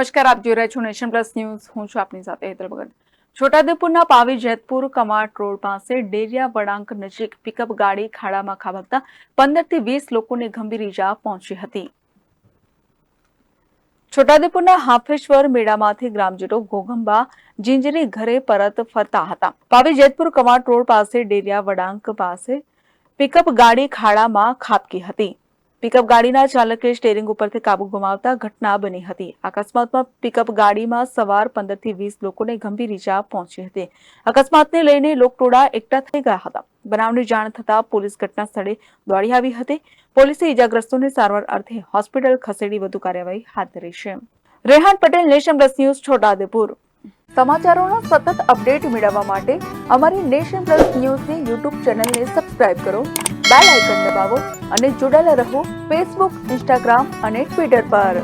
નમસ્કાર, આપ જોઈ રહ્યા છો નેશન પ્લસ ન્યૂઝ. હું છું આપની સાથે હેતલ ભગત. છોટાઉદેપુરના પાવી જેતપુર કમાટ રોડ પાસે ડેરિયા વળાંક નજીક પિકઅપ ગાડી ખાડામાં ખાબકતા 15 થી 20 લોકોને ગંભીર ઈજા પહોંચી હતી. છોટાઉદેપુરના હાફેશ્વર મેળામાંથી ગ્રામજનો ઘોઘંબા જીંજરી ઘરે પરત ફરતા હતા. પાવી જેતપુર કમાટ રોડ પાસે ડેરિયા વળાંક પાસે પિકઅપ ગાડી ખાડામાં ખાબકી હતી. પિકઅપ ગાડીના ચાલકે સ્ટીયરિંગ ઉપરથી કાબુ ગુમાવતા ઘટના બની હતી. અકસ્માતમાં પિકઅપ ગાડીમાં સવાર 15 થી 20 લોકોને ગંભીર ઈજા પહોંચી હતી. અકસ્માતને લઈને લોકટોળા એકઠા થઈ ગયા હતા. બનાવની જાણ થતાં પોલીસ ઘટના સ્થળે દોડી આવી હતી. પોલીસે ઈજાગ્રસ્તોને સારવાર અર્થે હોસ્પિટલ ખસેડી વધુ કાર્યવાહી હાથ ધરી છે. Rehan Patel, nation plus news, Chhota Udepur. સમાચારોનો સતત અપડેટ મેળવવા માટે અમારી નેશન પ્લસ ન્યૂઝની યુટ્યુબ ચેનલને સબસ્ક્રાઇબ કરો, બેલ આઇકન દબાવો અને જોડાયેલા રહો ફેસબુક, ઇન્સ્ટાગ્રામ અને ટ્વિટર પર.